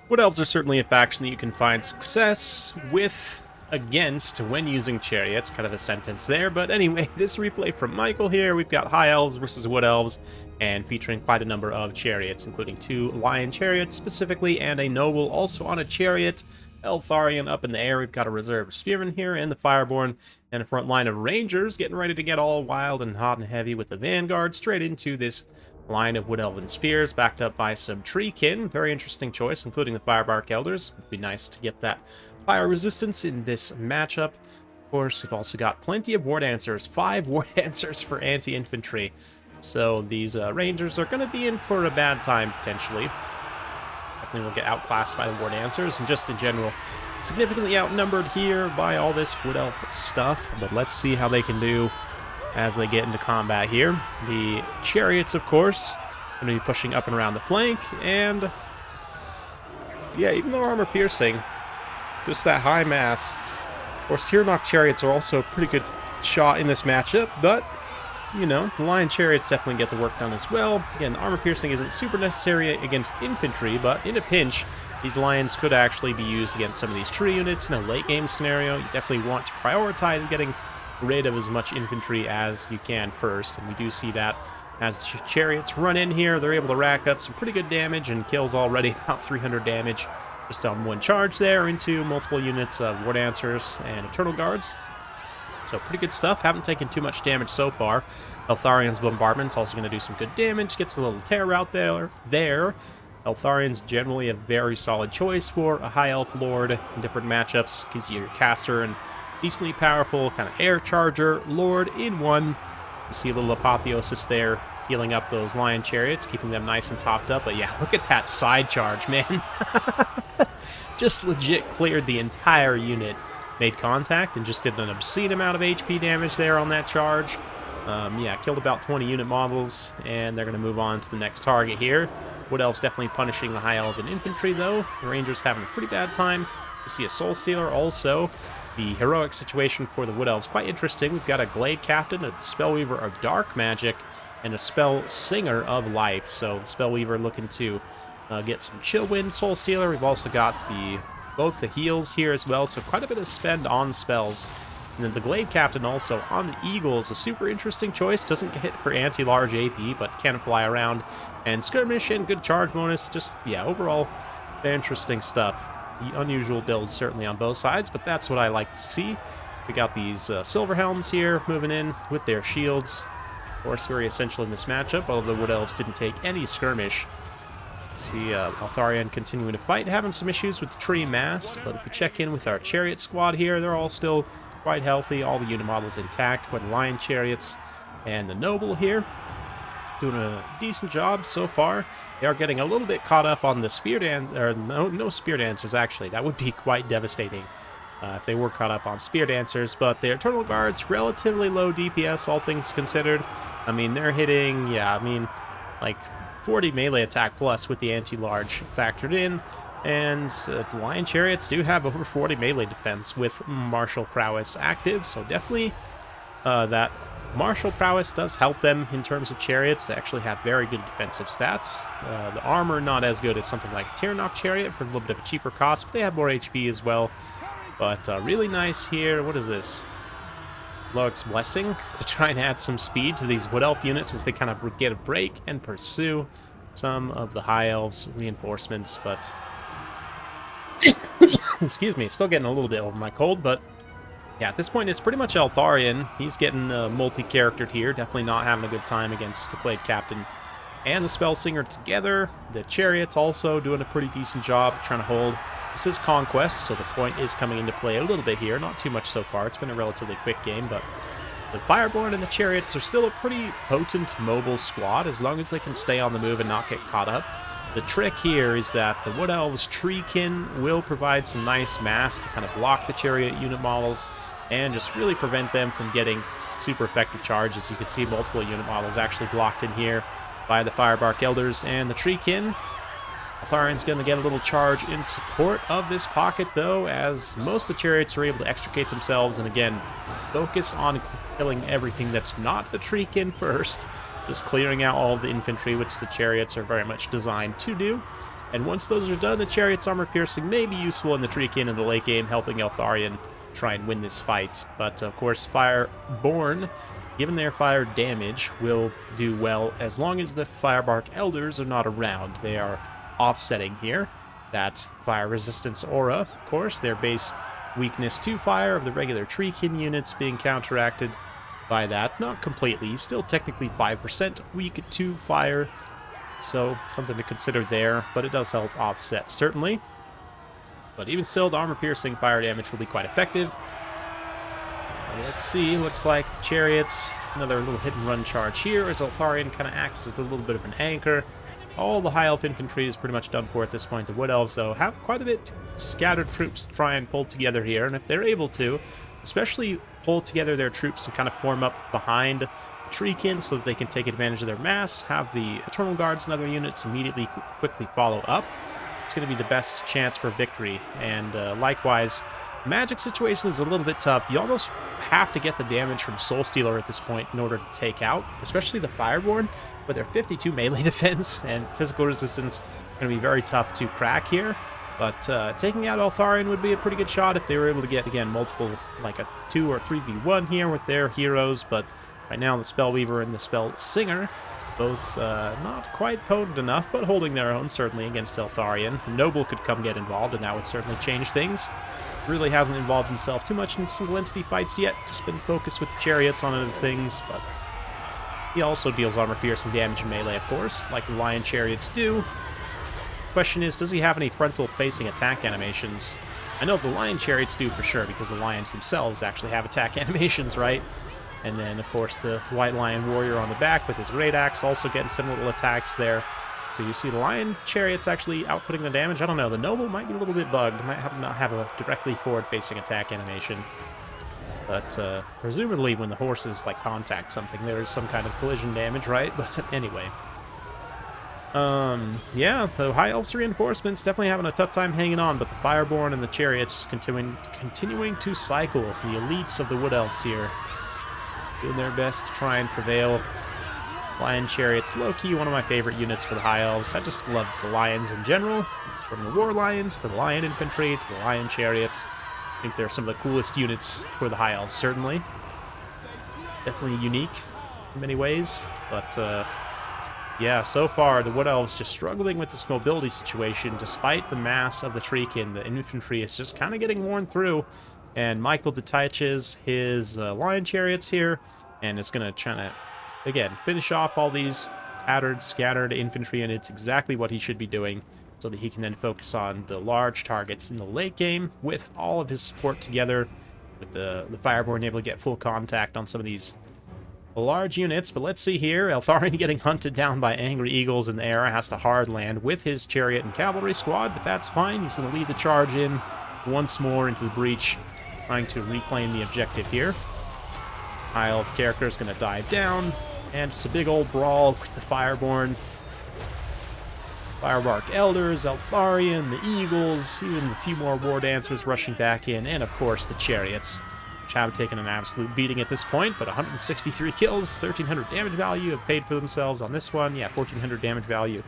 Wood Elves are certainly a faction that you can find success with against when using Chariots. Kind of a sentence there, but anyway, this replay from Michael here. We've got High Elves versus Wood Elves, and featuring quite a number of Chariots, including 2 Lion Chariots specifically, and a Noble also on a Chariot. Eltharion up in the air. We've got a reserve Spearman here, and the Fireborn, and a front line of Rangers getting ready to get all wild and hot and heavy with the Vanguard straight into this line of Wood Elven Spears, backed up by some Treekin. Very interesting choice, including the Firebark Elders. It'd be nice to get that fire resistance in this matchup. Of course, we've also got plenty of War Dancers. 5 War Dancers for anti-infantry. So these Rangers are going to be in for a bad time, potentially. Definitely will get outclassed by the War Dancers, and just in general, significantly outnumbered here by all this Wood Elf stuff. But let's see how they can do as they get into combat here. The Chariots, of course, going to be pushing up and around the flank, and yeah, even though armor piercing, just that high mass. Of course, Tyrnok Chariots are also a pretty good shot in this matchup, but you know, the Lion Chariots definitely get the work done as well. Again, armor piercing isn't super necessary against infantry, but in a pinch, these Lions could actually be used against some of these tree units in a late game scenario. You definitely want to prioritize getting rid of as much infantry as you can first, and we do see that as the Chariots run in here. They're able to rack up some pretty good damage, and kills already about 300 damage just on one charge there into multiple units of War Dancers and Eternal Guards. So pretty good stuff. Haven't taken too much damage so far. Eltharion's Bombardment's also going to do some good damage. Gets a little tear out there. Eltharion's generally a very solid choice for a High Elf Lord in different matchups. Gives you your caster and decently powerful kind of air charger Lord in one. You see a little apotheosis there, healing up those Lion Chariots, keeping them nice and topped up. But yeah, look at that side charge, man. Just legit cleared the entire unit. Made contact and just did an obscene amount of HP damage there on that charge. Yeah, killed about 20 unit models, and they're going to move on to the next target here. Wood Elves definitely punishing the High Elven Infantry, though. The Rangers having a pretty bad time. You see a Soul Stealer also. The heroic situation for the Wood Elves quite interesting. We've got a Glade Captain, a Spellweaver of Dark Magic, and a Spell Singer of Life. So the Spellweaver looking to get some Chillwind. Soul Stealer, we've also got both the heals here as well, so quite a bit of spend on spells. And then the Glade Captain also on the Eagle is a super interesting choice. Doesn't get hit for anti-large AP, but can fly around. And Skirmish and good charge bonus. Just, yeah, overall, interesting stuff. The unusual builds certainly on both sides, but that's what I like to see. We got these Silver Helms here moving in with their shields. Of course, very essential in this matchup, although the Wood Elves didn't take any skirmish. See Eltharion continuing to fight, having some issues with the tree mass, but if we check in with our Chariot squad here, they're all still quite healthy. All the unit models intact for the Lion Chariots and the Noble here. Doing a decent job so far. They are getting a little bit caught up on the Spear Dancers, no Spear Dancers actually. That would be quite devastating if they were caught up on Spear Dancers, but the Eternal Guards, relatively low DPS, all things considered. I mean, they're hitting, yeah, I mean, like 40 melee attack plus with the anti-large factored in, and Lion Chariots do have over 40 melee defense with martial prowess active, so definitely that martial prowess does help them in terms of Chariots. They actually have very good defensive stats. The armor not as good as something like Tyrnok Chariot for a little bit of a cheaper cost, but they have more HP as well. But really nice here. What is this? Loic's Blessing to try and add some speed to these Wood Elf units as they kind of get a break and pursue some of the High Elves reinforcements, but excuse me, still getting a little bit over my cold, but yeah, at this point it's pretty much Eltharion. He's getting multi-charactered here, definitely not having a good time against the Glade Captain and the Spell Singer together. The Chariots also doing a pretty decent job trying to hold. This is Conquest, so the point is coming into play a little bit here. Not too much so far. It's been a relatively quick game, but the Fireborn and the Chariots are still a pretty potent mobile squad as long as they can stay on the move and not get caught up. The trick here is that the Wood Elves Treekin will provide some nice mass to kind of block the Chariot unit models and just really prevent them from getting super effective charges. You can see multiple unit models actually blocked in here by the Firebark Elders and the Treekin. Eltharion's going to get a little charge in support of this pocket, though, as most of the Chariots are able to extricate themselves and, again, focus on killing everything that's not the Treekin first, just clearing out all of the infantry, which the Chariots are very much designed to do. And once those are done, the Chariot's armor piercing may be useful in the Treekin in the late game, helping Eltharion try and win this fight. But of course, Fireborn, given their fire damage, will do well as long as the Firebark Elders are not around. They are offsetting here that fire resistance aura, of course, their base weakness to fire of the regular Treekin units being counteracted by that. Not completely, still technically 5% weak to fire, so something to consider there, but it does help offset, certainly. But even still, the armor-piercing fire damage will be quite effective. Let's see, looks like the Chariots, another little hit-and-run charge here, as Eltharion kind of acts as a little bit of an anchor. All the High Elf infantry is pretty much done for at this point. The Wood Elves, though, have quite a bit scattered troops to try and pull together here, and if they're able to, especially pull together their troops and kind of form up behind Treekin so that they can take advantage of their mass, have the Eternal Guards and other units immediately quickly follow up, it's going to be the best chance for victory. And likewise, magic situation is a little bit tough. You almost have to get the damage from Soul Stealer at this point in order to take out, especially the Fireborn, with their 52 melee defense and physical resistance. Going to be very tough to crack here. But taking out Eltharion would be a pretty good shot if they were able to get, again, multiple, like a 2 or 3v1 here with their heroes. But right now, the Spellweaver and the Spell Singer, both not quite potent enough, but holding their own, certainly, against Eltharion. Noble could come get involved, and that would certainly change things. Really hasn't involved himself too much in single entity fights yet, just been focused with the Chariots on other things, but he also deals armor-piercing damage in melee, of course, like the Lion Chariots do. Question is, does he have any frontal-facing attack animations? I know the Lion Chariots do for sure, because the Lions themselves actually have attack animations, right? And then, of course, the White Lion Warrior on the back with his Great Axe also getting some little attacks there. So you see the Lion Chariots actually outputting the damage. I don't know, the Noble might be a little bit bugged. Might not have a directly forward-facing attack animation. But presumably when the horses like contact something, there is some kind of collision damage, right? But anyway. Yeah, the High Elves reinforcements definitely having a tough time hanging on, but the Fireborn and the Chariots continuing to cycle. The elites of the Wood Elves here doing their best to try and prevail. Lion Chariots, low-key one of my favorite units for the High Elves. I just love the Lions in general, from the War Lions to the Lion Infantry to the Lion Chariots. I think they're some of the coolest units for the High Elves, certainly. Definitely unique in many ways, but yeah, so far the Wood Elves just struggling with this mobility situation. Despite the mass of the Treekin, the infantry is just kind of getting worn through, and Michael detaches his Lion Chariots here, and is going to try to, again, finish off all these tattered, scattered infantry, and it's exactly what he should be doing, so that he can then focus on the large targets in the late game with all of his support together, with the Fireborn able to get full contact on some of these large units. But let's see here, Eltharion getting hunted down by angry eagles in the air, has to hard land with his Chariot and Cavalry squad, but that's fine. He's going to lead the charge in once more into the breach, trying to reclaim the objective here. High Elf character is going to dive down, and it's a big old brawl with the Fireborn. Firebark Elders, Eltharion, the Eagles, even a few more War Dancers rushing back in, and of course the Chariots, which have taken an absolute beating at this point, but 163 kills, 1,300 damage value have paid for themselves on this one. Yeah, 1,400 damage value,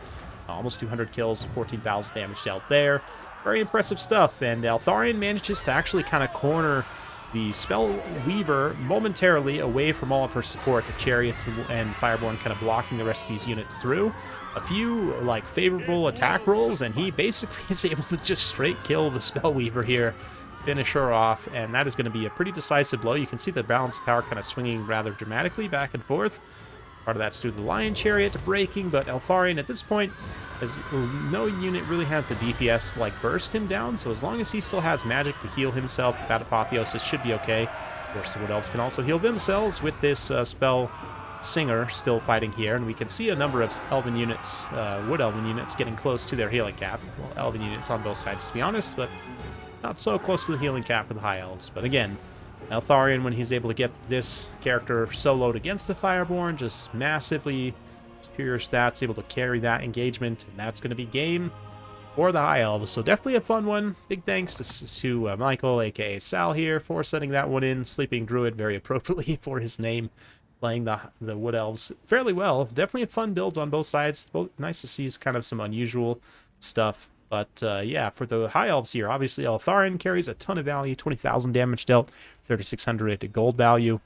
almost 200 kills, 14,000 damage dealt there. Very impressive stuff, and Eltharion manages to actually kind of corner the Spellweaver momentarily away from all of her support, the Chariots and Fireborn kind of blocking the rest of these units through. A few, like, favorable attack rolls, and he basically is able to just straight kill the Spellweaver here, finish her off, and that is going to be a pretty decisive blow. You can see the balance of power kind of swinging rather dramatically back and forth. Part of that's due to the Lion Chariot breaking, but Eltharion at this point, as no unit really has the DPS to like burst him down, so as long as he still has magic to heal himself, that Apotheosis should be okay. Of course, the Wood Elves can also heal themselves with this Spell Singer still fighting here, and we can see a number of Elven units, Wood Elven units, getting close to their healing cap. Well, Elven units on both sides, to be honest, but not so close to the healing cap for the High Elves. But again, Eltharion, when he's able to get this character soloed against the Fireborn, just massively superior stats, able to carry that engagement, and that's going to be game for the High Elves. So definitely a fun one. Big thanks to Michael, aka Sal here, for setting that one in. Sleeping Druid, very appropriately for his name, playing the Wood Elves fairly well. Definitely a fun build on both sides. Nice to see kind of some unusual stuff. But yeah, for the high elves here, obviously Altharin carries a ton of value, 20,000 damage dealt, 3,600 gold value.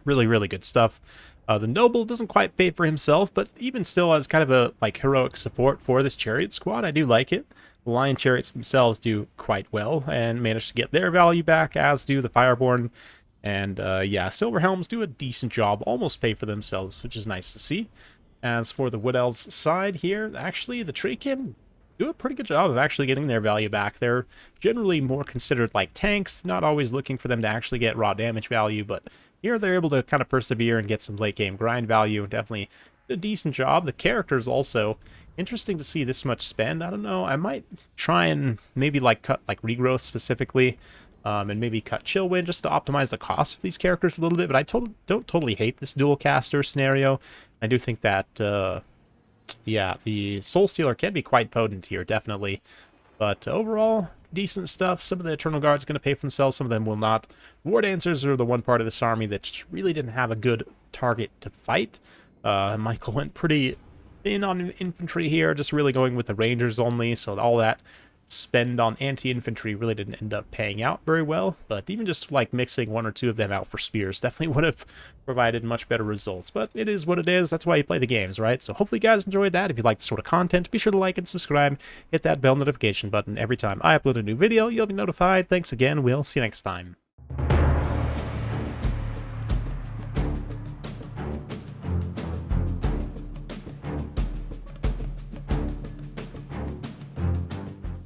Really, really good stuff. The noble doesn't quite pay for himself, but even still as kind of a like heroic support for this chariot squad, I do like it. The lion chariots themselves do quite well and manage to get their value back, as do the fireborn. And yeah, silver helms do a decent job, almost pay for themselves, which is nice to see. As for the wood elves side here, actually the tree can do a pretty good job of actually getting their value back. They're generally more considered like tanks, not always looking for them to actually get raw damage value, but here they're able to kind of persevere and get some late game grind value. Definitely a decent job. The characters also interesting to see this much spend. I don't know, I might try and maybe like cut like regrowth specifically, and maybe cut Chillwind just to optimize the cost of these characters a little bit. But I don't totally hate this dual caster scenario. I do think that yeah, the Soul Stealer can be quite potent here, definitely. But overall, decent stuff. Some of the Eternal Guards are going to pay for themselves, some of them will not. War Dancers are the one part of this army that just really didn't have a good target to fight. Michael went pretty thin on infantry here, just really going with the Rangers only, so all that spend on anti-infantry really didn't end up paying out very well, but even just like mixing one or two of them out for spears definitely would have provided much better results. But it is what it is. That's why you play the games, right? So hopefully you guys enjoyed that. If you like this sort of content, be sure to like and subscribe. Hit that bell notification button. Every time I upload a new video, you'll be notified. Thanks again. We'll see you next time.